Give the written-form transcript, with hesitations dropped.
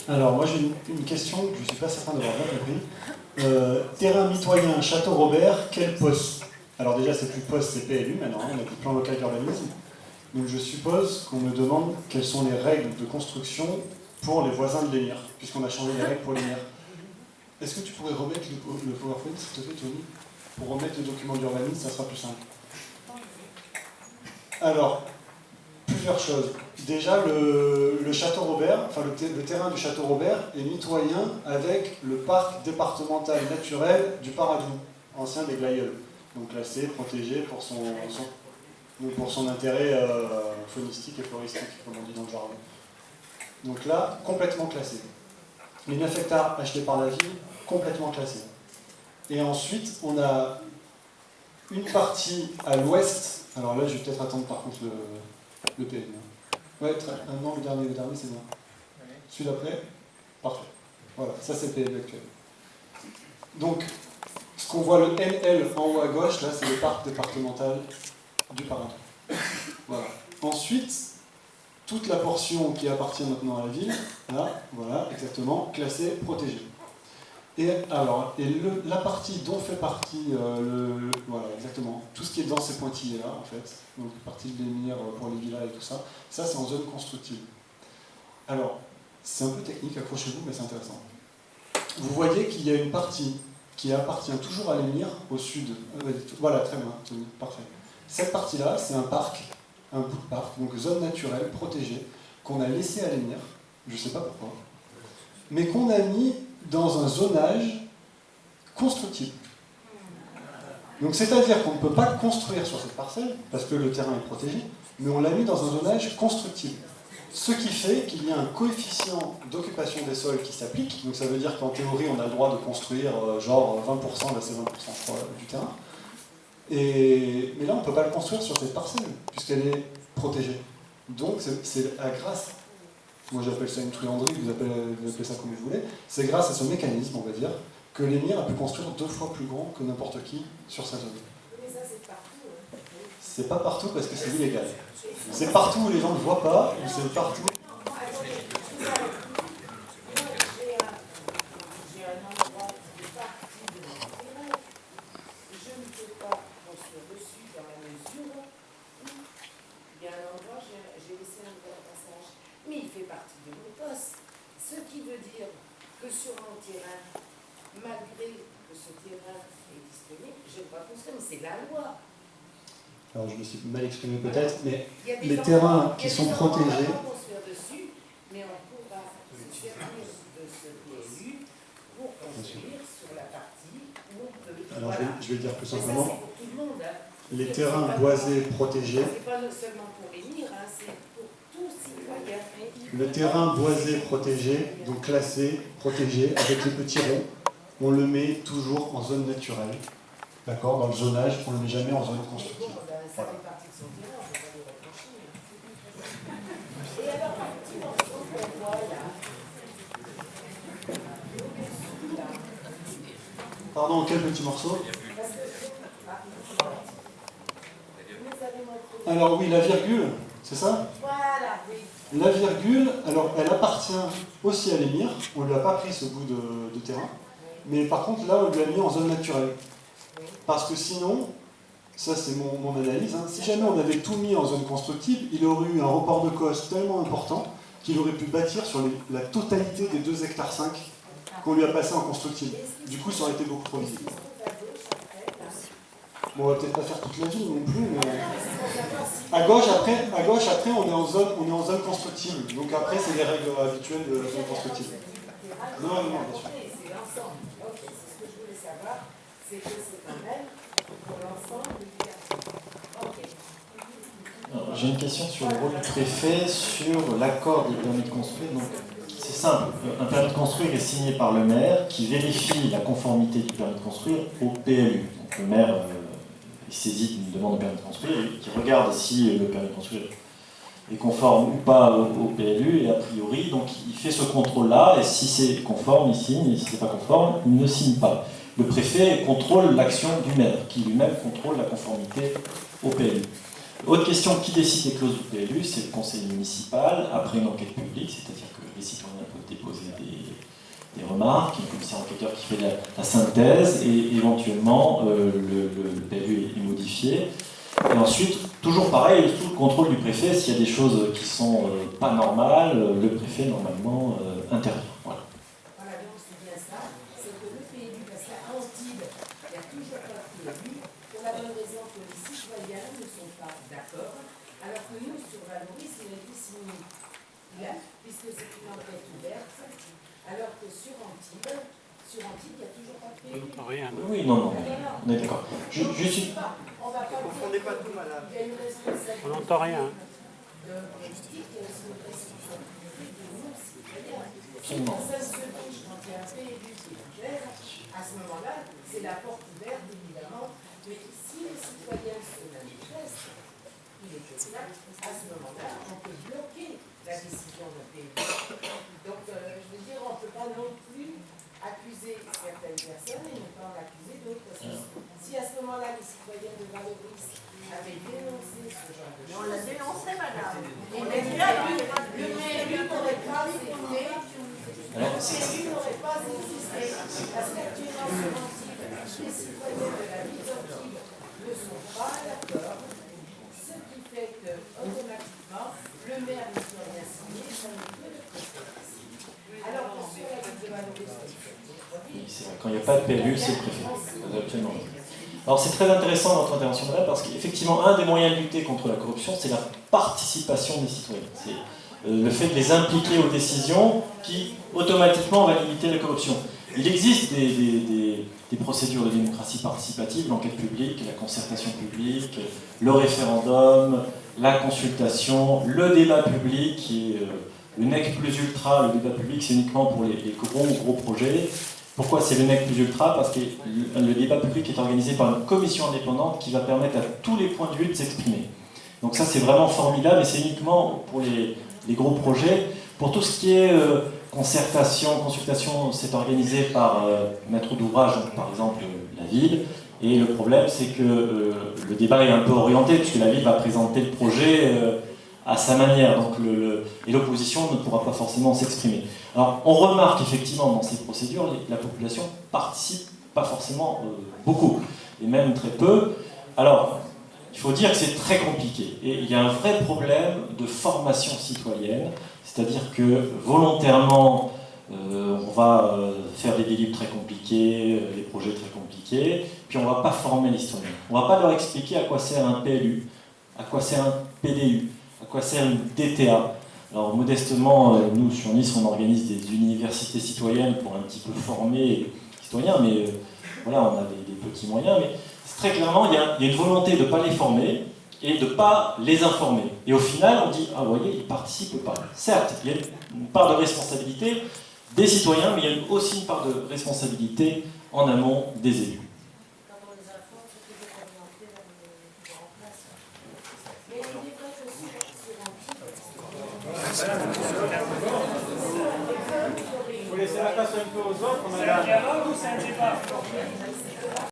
Alors, moi j'ai une question que je ne suis pas certain d'avoir bien compris. Terrain mitoyen, Château Robert, quel poste? Alors déjà, c'est plus poste, c'est PLU maintenant, on a des plans local d'urbanisme. Donc je suppose qu'on me demande quelles sont les règles de construction pour les voisins de l'émir, puisqu'on a changé les règles pour l'émir. Est-ce que tu pourrais remettre le PowerPoint, s'il te plaît, Tony? Pour remettre le document d'urbanisme, ça sera plus simple. Alors, plusieurs choses. Déjà, le Château Robert, enfin le terrain du Château Robert est mitoyen avec le parc départemental naturel du Paradou, ancien des Glaïeuls. Donc classé, protégé pour son intérêt faunistique et floristique, comme on dit dans le jargon. Donc là, complètement classé. Les 9 hectares achetés par la ville, complètement classés. Et ensuite, on a une partie à l'ouest. Alors là, je vais peut-être attendre par contre le PLU. Ouais, non, le dernier c'est bon. Celui d'après, parfait. Voilà, ça c'est le PLU actuel. Donc, ce qu'on voit le NL en haut à gauche, là, c'est le parc départemental du Paradou. Voilà. Ensuite, toute la portion qui appartient maintenant à la ville, là, voilà, exactement, classée, protégée. Et alors, la partie dont fait partie, voilà, exactement, tout ce qui est dans ces pointillés-là, en fait, donc partie de l'émir pour les villas et tout ça, ça c'est en zone constructive. Alors, c'est un peu technique, accrochez-vous, mais c'est intéressant. Vous voyez qu'il y a une partie qui appartient toujours à l'émir au sud. Voilà, très bien, Tony, parfait. Cette partie-là, c'est un parc, un bout de parc, donc zone naturelle, protégée, qu'on a laissé à l'émir, je ne sais pas pourquoi, mais qu'on a mis dans un zonage constructible. Donc c'est-à-dire qu'on ne peut pas construire sur cette parcelle, parce que le terrain est protégé, mais on l'a mis dans un zonage constructible. Ce qui fait qu'il y a un coefficient d'occupation des sols qui s'applique, donc ça veut dire qu'en théorie on a le droit de construire genre 20%, là c'est 20% je crois, du terrain, mais là on ne peut pas le construire sur cette parcelle, puisqu'elle est protégée. Donc c'est à grâce, moi j'appelle ça une truanderie, vous appelez ça comme vous voulez, c'est grâce à ce mécanisme, on va dire, que l'émir a pu construire 2 fois plus grand que n'importe qui sur sa zone. Mais ça c'est partout. C'est pas partout parce que c'est illégal. C'est partout où les gens ne voient pas, ou c'est partout. J'ai un endroit qui est parti de mon terrain. Je ne peux pas construire dessus dans la mesure où il y a un endroit, j'ai laissé un passage. Mais il fait partie de mon poste. Ce qui veut dire que sur mon terrain, malgré que ce terrain est disponible, je ne peux pas construire, mais c'est la loi. Alors je me suis mal exprimé peut-être, mais les terrains qui sont protégés. On peut construire dessus, mais on pourra se servir de ce PLU pour construire sur la partie où on peut. Alors voilà. je vais le dire plus Mais simplement. ça, c'est pour tout le monde. Hein. Les terrains boisés protégés. C'est pas seulement pour les mires, hein, c'est pour tout citoyen. Le terrain boisé protégé, donc classé, protégé, avec les petits ronds, on le met toujours en zone naturelle. D'accord? Dans le zonage, on ne le met jamais en zone constructive. Ça fait partie de son terrain, on ne peut pas le reprocher. Et alors, un petit morceau qu'on voit là. Pardon, quel petit morceau? Alors oui, la virgule, c'est ça? Voilà, oui. La virgule, alors elle appartient aussi à l'émir, on ne lui a pas pris ce bout de terrain, mais par contre là on lui a mis en zone naturelle. Parce que sinon, ça c'est mon analyse, hein, si jamais on avait tout mis en zone constructive, il aurait eu un report de cost tellement important qu'il aurait pu bâtir sur la totalité des 2,5 hectares qu'on lui a passé en constructive. Du coup ça aurait été beaucoup trop visible. Bon, on va peut-être pas faire toute la ville non plus, mais à gauche après on est en zone constructive. Donc après c'est les règles habituelles de la zone constructive. Non, bien sûr. C'est l'ensemble. Ok, c'est ce que je voulais savoir, c'est que c'est quand même pour l'ensemble du quartier. Ok. J'ai une question sur le rôle du préfet sur l'accord des permis de construire. Donc, c'est simple, un permis de construire est signé par le maire qui vérifie la conformité du permis de construire au PLU. Donc le maire il saisit une demande de permis de construire, qui regarde si le permis de construire est conforme ou pas au PLU, et a priori, donc il fait ce contrôle-là, et si c'est conforme, il signe, et si c'est pas conforme, il ne signe pas. Le préfet contrôle l'action du maire, qui lui-même contrôle la conformité au PLU. Autre question, qui décide des clauses du PLU? C'est le conseil municipal, après une enquête publique, c'est-à-dire que les citoyens peuvent déposer des remarques, un commissaire enquêteur qui fait la synthèse, et éventuellement le PLU est modifié. Et ensuite, toujours pareil, sous le contrôle du préfet, s'il y a des choses qui sont pas normales, le préfet normalement intervient. Voilà. Voilà, donc c'est bien ça, c'est que le PLU, parce qu'à Antibes, il n'y a toujours pas de PLU, pour la bonne raison que les citoyens ne sont pas d'accord, alors que nous, sur Valoris, il a été signé là, puisque c'est une enquête ouverte, alors que sur Antibes, il n'y a toujours pas de PLU. Rien. Oui, non, on est d'accord. On va pas confondez pas tout, madame. Il y a une responsabilité. On n'entend rien. De politique, il y a aussi une responsabilité de nous, citoyens. Absolument. Ça se touche quand il y a un PLU qui est ouvert, à ce moment-là, c'est la porte ouverte, évidemment. Mais si les citoyens se manifestent, il est clair, à ce moment-là, on peut bloquer la décision d'un PLU. Donc, je veux dire, on ne peut pas non plus accuser certaines personnes et ne pas en accuser d'autres. Parce que si à ce moment-là, les citoyens de Valoris avaient dénoncé ce genre de choses... On l'a dénoncé, madame. Et le PLU n'aurait pas existé. Le PLU n'aurait pas existé. Parce qu'actuellement, sur Antibes, les citoyens de la ville d'Antibes ne sont pas d'accord. Ce qui fait que, automatiquement, le maire ne peut rien signer, ça ne peut le préfet. Alors, pour sur la ville de Valoris, Quand il n'y a pas de PLU, c'est le préfet. Absolument. Alors c'est très intéressant votre intervention, madame, parce qu'effectivement, un des moyens de lutter contre la corruption, c'est la participation des citoyens. C'est le fait de les impliquer aux décisions qui, automatiquement, va limiter la corruption. Il existe des procédures de démocratie participative, l'enquête publique, la concertation publique, le référendum, la consultation, le débat public, qui est le nec plus ultra. Le débat public, c'est uniquement pour les gros projets. Pourquoi c'est le nec plus ultra? Parce que le débat public est organisé par une commission indépendante qui va permettre à tous les points de vue de s'exprimer. Donc ça, c'est vraiment formidable, et c'est uniquement pour les gros projets. Pour tout ce qui est consultation, c'est organisé par maître d'ouvrage, par exemple la ville. Et le problème, c'est que le débat est un peu orienté, puisque la ville va présenter le projet à sa manière, donc et l'opposition ne pourra pas forcément s'exprimer. Alors on remarque effectivement dans ces procédures, la population participe pas forcément beaucoup, et même très peu. Alors, il faut dire que c'est très compliqué, et il y a un vrai problème de formation citoyenne, c'est-à-dire que volontairement, on va faire des délits très compliqués, des projets très compliqués, puis on ne va pas former les citoyens. On ne va pas leur expliquer à quoi sert un PLU, à quoi sert un PDU, à quoi sert une DTA. Alors modestement, nous sur Nice, on organise des universités citoyennes pour un petit peu former les citoyens, mais voilà, on a des petits moyens, mais très clairement, il y a une volonté de ne pas les former et de ne pas les informer. Et au final, on dit, ah vous voyez, ils ne participent pas. Certes, il y a une part de responsabilité des citoyens, mais il y a aussi une part de responsabilité en amont des élus. Vous laissez la place un peu aux autres, C'est un dialogue ou c'est un débat?